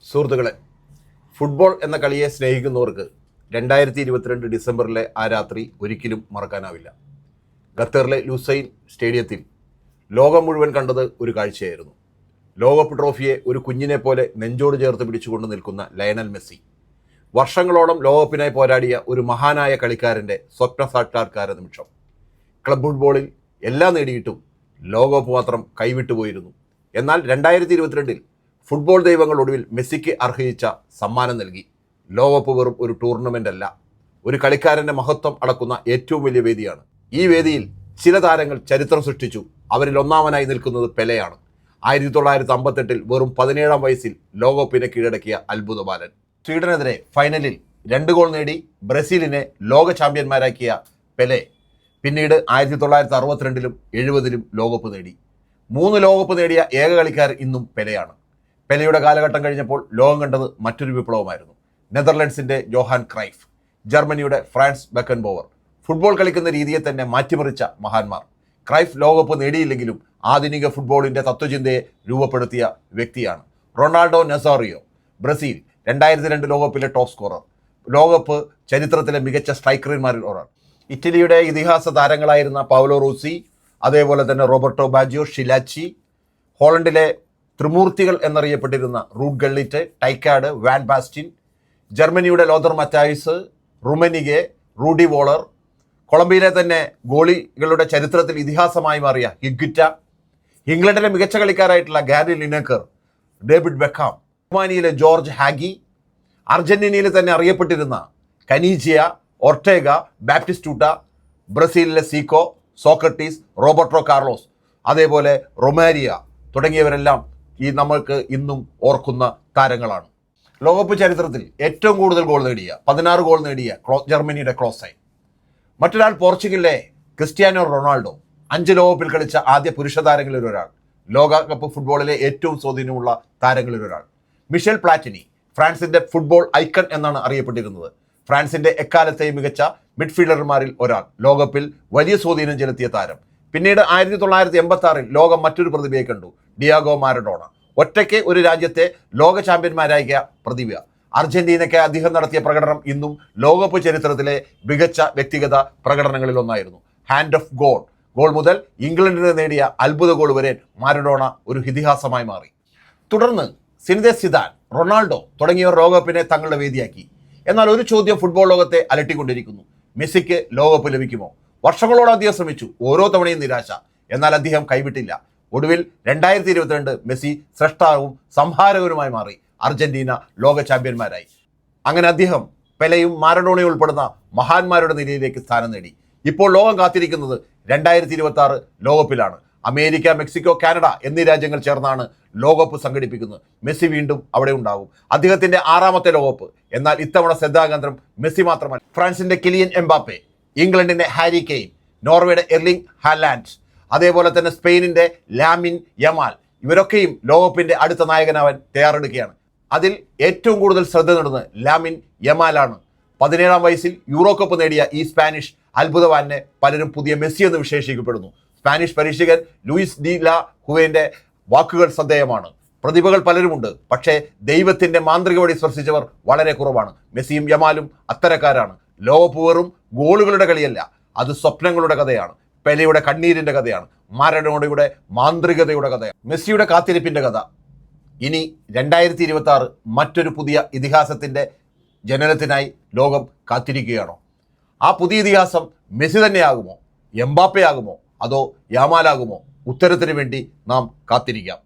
സുഹൃത്തുക്കളെ, ഫുട്ബോൾ എന്ന കളിയെ സ്നേഹിക്കുന്നവർക്ക് 2022 ഡിസംബറിലെ ആ രാത്രി ഒരിക്കലും മറക്കാനാവില്ല. ഖത്തറിലെ ലുസൈൽ സ്റ്റേഡിയത്തിൽ ലോകം മുഴുവൻ കണ്ടത് ഒരു കാഴ്ചയായിരുന്നു. ലോകകപ്പ് ട്രോഫിയെ ഒരു കുഞ്ഞിനെ പോലെ നെഞ്ചോട് ചേർത്ത് പിടിച്ചുകൊണ്ട് നിൽക്കുന്ന ലയണൽ മെസ്സി, വർഷങ്ങളോളം ലോകകപ്പിനായി പോരാടിയ ഒരു മഹാനായ കളിക്കാരൻ്റെ സ്വപ്ന സാക്ഷാത്കാര നിമിഷം. ക്ലബ് ഫുട്ബോളിൽ എല്ലാം നേടിയിട്ടും ലോകകപ്പ് മാത്രം കൈവിട്ടുപോയിരുന്നു. എന്നാൽ 2022 ഫുട്ബോൾ ദൈവങ്ങൾ ഒടുവിൽ മെസ്സിക്ക് അർഹിച്ച സമ്മാനം നൽകി. ലോകകപ്പ് വെറും ഒരു ടൂർണമെൻ്റ് അല്ല, ഒരു കളിക്കാരൻ്റെ മഹത്വം അളക്കുന്ന ഏറ്റവും വലിയ വേദിയാണ്. ഈ വേദിയിൽ ചില താരങ്ങൾ ചരിത്രം സൃഷ്ടിച്ചു. അവരിൽ ഒന്നാമനായി നിൽക്കുന്നത് പെലെയാണ്. 1958 വെറും 17-ാം വയസ്സിൽ ലോകകപ്പിനെ കീഴടക്കിയ അത്ഭുത ബാലൻ. സ്വീഡനെതിരെ ഫൈനലിൽ 2 ഗോൾ നേടി ബ്രസീലിനെ ലോക ചാമ്പ്യന്മാരാക്കിയ പെലെ പിന്നീട് 1962-ലും 70-ലും ലോകകപ്പ് നേടി. 3 ലോകകപ്പ് നേടിയ ഏക കളിക്കാരൻ ഇന്നും പെലെയാണ്. പെലെയുടെ കാലഘട്ടം കഴിഞ്ഞപ്പോൾ ലോകം കണ്ടത് മറ്റൊരു വിപ്ലവമായിരുന്നു. നെതർലൻഡ്സിൻ്റെ ജോഹാൻ ക്രൈഫ്, ജർമ്മനിയുടെ ഫ്രാൻസ് ബെക്കൻബോവർ, ഫുട്ബോൾ കളിക്കുന്ന രീതിയെ തന്നെ മാറ്റിമറിച്ച മഹാന്മാർ. ക്രൈഫ് ലോകകപ്പ് നേടിയില്ലെങ്കിലും ആധുനിക ഫുട്ബോളിൻ്റെ തത്വചിന്തയെ രൂപപ്പെടുത്തിയ വ്യക്തിയാണ്. റൊണാൾഡോ നസാറിയോ, ബ്രസീൽ 2002 ലോകകപ്പിലെ ടോപ്പ് സ്കോറർ, ലോകകപ്പ് ചരിത്രത്തിലെ മികച്ച സ്ട്രൈക്കർമാരിൽ ഒരാൾ. ഇറ്റലിയുടെ ഇതിഹാസ താരങ്ങളായിരുന്ന പൗലോ റൂസി, അതേപോലെ തന്നെ റോബർട്ടോ ബാജിയോ, ഷിലാച്ചി, ഹോളണ്ടിലെ ത്രിമൂർത്തികൾ എന്നറിയപ്പെട്ടിരുന്ന റൂട്ട് ഗള്ളിറ്റ്, ടൈക്കാഡ്, വാൻ ബാസ്റ്റിൻ, ജർമ്മനിയുടെ ലോതർ മറ്റായിസ്, റുമനിഗെ, റൂഡി വോളർ, കൊളംബിയയിലെ തന്നെ ഗോളികളുടെ ചരിത്രത്തിൽ ഇതിഹാസമായി മാറിയ ഹിഗ്വിറ്റ, ഇംഗ്ലണ്ടിലെ മികച്ച കളിക്കാരായിട്ടുള്ള Gary ലിനക്കർ, David Beckham, ഒമാനിയിലെ George Hagee, അർജന്റീനയിൽ തന്നെ അറിയപ്പെട്ടിരുന്ന കനീജിയ, ഒർട്ടേഗ, ബാപ്റ്റിസ്റ്റൂട്ട, ബ്രസീലിലെ സീക്കോ, സോക്രട്ടീസ്, റോബർട്ടോ കാർലോസ്, അതേപോലെ റൊമാരിയ തുടങ്ങിയവരെല്ലാം നമ്മൾക്ക് ഇന്നും ഓർക്കുന്ന താരങ്ങളാണ്. ലോകകപ്പ് ചരിത്രത്തിൽ ഏറ്റവും കൂടുതൽ ഗോൾ നേടിയ 16 ഗോൾ നേടിയ ജർമ്മനിയുടെ ക്ലോസൈൻ. മറ്റൊരാൾ പോർച്ചുഗലിലെ ക്രിസ്ത്യാനോ റൊണാൾഡോ, 5 ലോകകപ്പിൽ കളിച്ച ആദ്യ പുരുഷ താരങ്ങളിൽ ഒരാൾ, ലോകകപ്പ് ഫുട്ബോളിലെ ഏറ്റവും സ്വാധീനമുള്ള താരങ്ങളിൽ ഒരാൾ. മിഷേൽ പ്ലാറ്റിനി, ഫ്രാൻസിന്റെ ഫുട്ബോൾ ഐക്കൺ എന്നാണ് അറിയപ്പെട്ടിരുന്നത്. ഫ്രാൻസിന്റെ എക്കാലത്തെയും മികച്ച മിഡ്ഫീൽഡർമാരിൽ ഒരാൾ, ലോകകപ്പിൽ വലിയ സ്വാധീനം ചെലുത്തിയ താരം. പിന്നീട് 1986-ൽ ലോകം മറ്റൊരു പ്രതിഭയെ കണ്ടു, ഡിയാഗോ മാരഡോണ. ഒറ്റയ്ക്ക് ഒരു രാജ്യത്തെ ലോക ചാമ്പ്യന്മാരായ പ്രതിഭ. അർജന്റീനയ്ക്ക് അദ്ദേഹം നടത്തിയ പ്രകടനം ഇന്നും ലോകകപ്പ് ചരിത്രത്തിലെ മികച്ച വ്യക്തിഗത പ്രകടനങ്ങളിൽ ഒന്നായിരുന്നു. ഹാൻഡ് ഓഫ് ഗോൾ മുതൽ ഇംഗ്ലണ്ടിന് നേടിയ അത്ഭുത ഗോൾ വരെ മാരഡോണ ഒരു ഇതിഹാസമായി മാറി. തുടർന്ന് സിനേദിൻ സിദാൻ, റൊണാൾഡോ തുടങ്ങിയവർ ലോകകപ്പിനെ തങ്ങളുടെ വേദിയാക്കി. എന്നാൽ ഒരു ചോദ്യം ഫുട്ബോൾ ലോകത്തെ അലട്ടിക്കൊണ്ടിരിക്കുന്നു: മെസ്സിക്ക് ലോകകപ്പ് ലഭിക്കുമോ? വർഷങ്ങളോളം അദ്ദേഹം ശ്രമിച്ചു, ഓരോ തവണയും നിരാശ. എന്നാൽ അദ്ദേഹം കൈവിട്ടില്ല. ഒടുവിൽ 2022 മെസ്സി സ്രഷ്ടാവും സംഹാരകനുമായി മാറി. അർജന്റീന ലോക ചാമ്പ്യന്മാരായി. അങ്ങനെ അദ്ദേഹം പെലെയും മാരഡോണയും ഉൾപ്പെടുന്ന മഹാന്മാരുടെ നിലയിലേക്ക് സ്ഥാനം നേടി. ഇപ്പോൾ ലോകം കാത്തിരിക്കുന്നത് 2026 ലോകകപ്പിലാണ്. അമേരിക്ക, മെക്സിക്കോ, കാനഡ എന്നീ രാജ്യങ്ങൾ ചേർന്നാണ് ലോകകപ്പ് സംഘടിപ്പിക്കുന്നത്. മെസ്സി വീണ്ടും അവിടെ ഉണ്ടാകും. അദ്ദേഹത്തിന്റെ 6ാമത്തെ ലോകകപ്പ്. എന്നാൽ ഇത്തവണ ശ്രദ്ധാകേന്ദ്രം മെസ്സി മാത്രമല്ല. ഫ്രാൻസിന്റെ കിലിയൻ എംബാപ്പെ, ഇംഗ്ലണ്ടിന്റെ ഹാരി കെയ്ൻ, നോർവേയുടെ എർലിംഗ് ഹാലാൻഡ്, അതേപോലെ തന്നെ സ്പെയിനിന്റെ ലാമിൻ യമാൽ, ഇവരൊക്കെയും ലോകകപ്പിന്റെ അടുത്ത നായകനാവാൻ തയ്യാറെടുക്കുകയാണ്. അതിൽ ഏറ്റവും കൂടുതൽ ശ്രദ്ധ നേടുന്നത് ലാമിൻ യമാലാണ്. 17-ാം വയസ്സിൽ യൂറോ കപ്പ് നേടിയ ഈ സ്പാനിഷ് അത്ഭുതവാനെ പലരും പുതിയ മെസ്സി എന്ന് വിശേഷിക്കപ്പെടുന്നു. സ്പാനിഷ് പരിശീലകൻ ലൂയിസ് ഡി ലാ ഹുവേന്റെ വാക്കുകൾ ശ്രദ്ധേയമാണ്. പ്രതിഭകൾ പലരുമുണ്ട്, പക്ഷേ ദൈവത്തിന്റെ മാന്ത്രിക വഴി സ്പർശിച്ചവർ വളരെ കുറവാണ്. മെസ്സിയും യമാലും അത്തരക്കാരാണ്. ലോകകപ്പ് വെറും ഗോളുകളുടെ കളിയല്ല, അത് സ്വപ്നങ്ങളുടെ കഥയാണ്. പെലെയുടെ കണ്ണീരിന്റെ കഥയാണ്. മാരഡോണയുടെ മാന്ത്രികതയുടെ കഥയാണ്. മെസ്സിയുടെ കാത്തിരിപ്പിന്റെ കഥ. ഇനി 2026 മറ്റൊരു പുതിയ ഇതിഹാസത്തിന്റെ ജനനത്തിനായി ലോകം കാത്തിരിക്കുകയാണോ? ആ പുതിയ ഇതിഹാസം മെസ്സി തന്നെയാകുമോ, എംബാപ്പെ ആകുമോ, അതോ യാമാലാകുമോ? ഉത്തരത്തിന് വേണ്ടി നാം കാത്തിരിക്കാം.